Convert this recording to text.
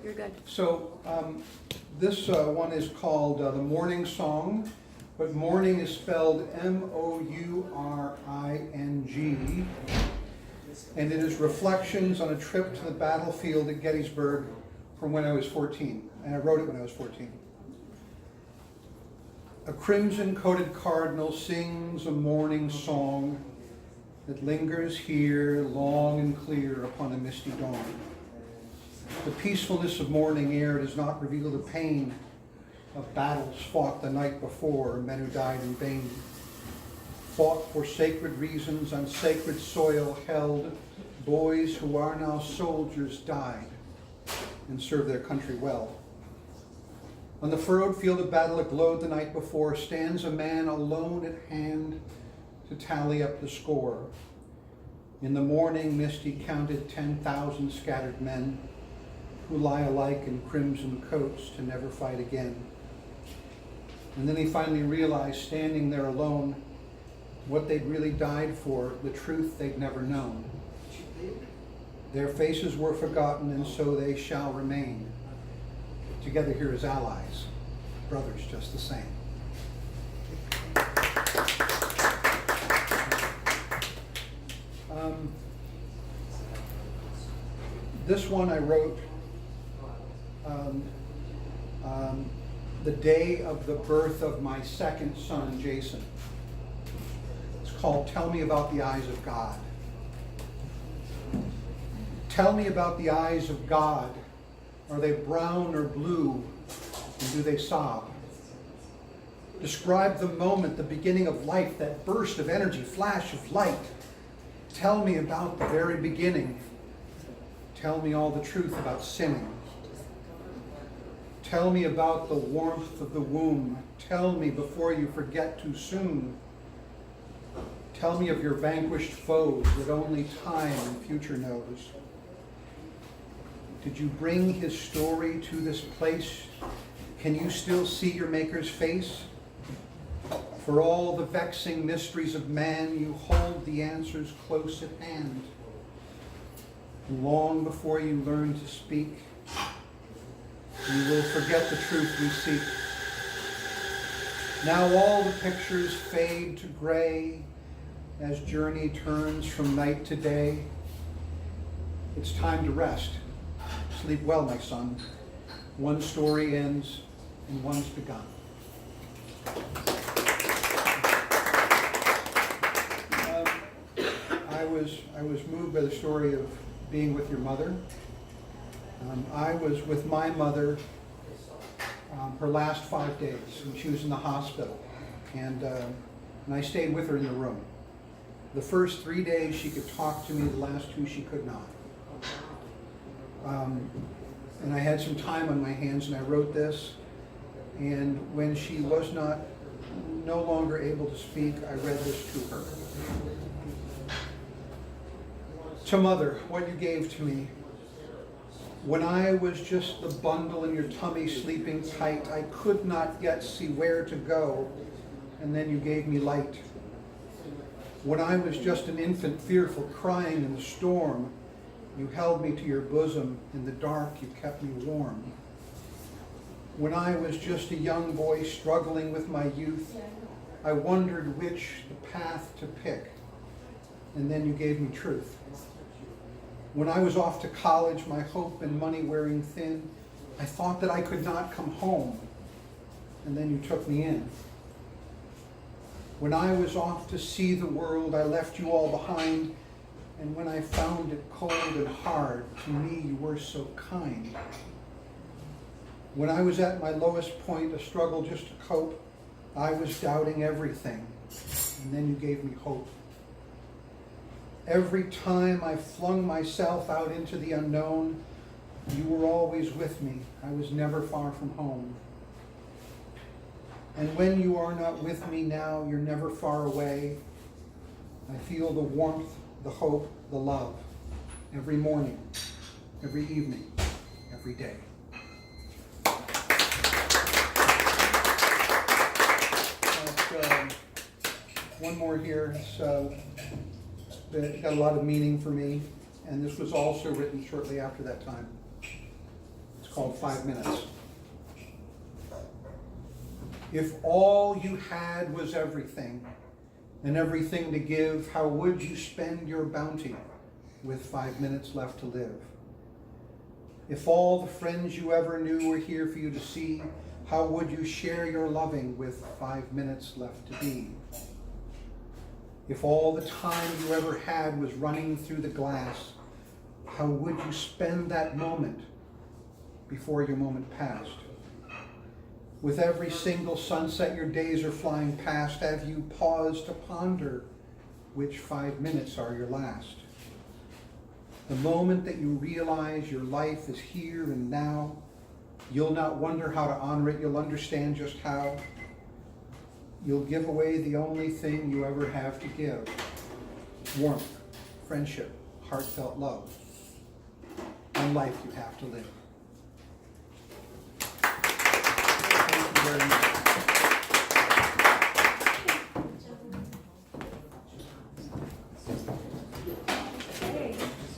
You're good. So this one is called The Morning Song, but morning is spelled M-O-U-R-I-N-G, and it is reflections on a trip to the battlefield at Gettysburg from when I was 14, and I wrote it when I was 14. A crimson-coated cardinal sings a morning song that lingers here long and clear upon a misty dawn. The peacefulness of morning air does not reveal the pain of battles fought the night before, men who died in vain. Fought for sacred reasons on sacred soil held, boys who are now soldiers died and served their country well. On the furrowed field of battle that glowed the night before stands a man alone at hand to tally up the score. In the morning mist he counted 10,000 scattered men who lie alike in crimson coats to never fight again. And then he finally realized, standing there alone, what they'd really died for, the truth they'd never known. Their faces were forgotten, and so they shall remain. Together here as allies, brothers just the same. This one I wrote the day of the birth of my second son, Jason. It's called Tell Me About the Eyes of God. Tell me about the eyes of God. Are they brown or blue, and do they sob? Describe the moment, the beginning of life, that burst of energy, flash of light. Tell me about the very beginning. Tell me all the truth about sinning. Tell me about the warmth of the womb. Tell me before you forget too soon. Tell me of your vanquished foes that only time and future knows. Did you bring his story to this place? Can you still see your Maker's face? For all the vexing mysteries of man, you hold the answers close at hand. Long before you learn to speak, you will forget the truth we seek. Now all the pictures fade to gray as journey turns from night to day. It's time to rest. Sleep well, my son. One story ends and one's begun. I was moved by the story of being with your mother. I was with my mother her last 5 days when she was in the hospital, and I stayed with her in the room. The first 3 days she could talk to me, the last 2 she could not. And I had some time on my hands, and I wrote this. And when she was no longer able to speak, I read this to her. To Mother, what you gave to me. When I was just the bundle in your tummy sleeping tight, I could not yet see where to go, and then you gave me light. When I was just an infant fearful, crying in the storm, you held me to your bosom. In the dark, you kept me warm. When I was just a young boy struggling with my youth, I wondered which the path to pick, and then you gave me truth. When I was off to college, my hope and money wearing thin, I thought that I could not come home, and then you took me in. When I was off to see the world, I left you all behind, and when I found it cold and hard, to me you were so kind. When I was at my lowest point, a struggle just to cope, I was doubting everything, and then you gave me hope. Every time I flung myself out into the unknown, you were always with me. I was never far from home. And when you are not with me now, you're never far away. I feel the warmth, the hope, the love, every morning, every evening, every day. One more here. It got a lot of meaning for me, and this was also written shortly after that time. It's called 5 minutes. If all you had was everything, and everything to give, how would you spend your bounty with 5 minutes left to live? If all the friends you ever knew were here for you to see, how would you share your loving with 5 minutes left to be? If all the time you ever had was running through the glass, how would you spend that moment before your moment passed? With every single sunset your days are flying past, have you paused to ponder which 5 minutes are your last? The moment that you realize your life is here and now, you'll not wonder how to honor it, you'll understand just how. You'll give away the only thing you ever have to give: warmth, friendship, heartfelt love, and life you have to live.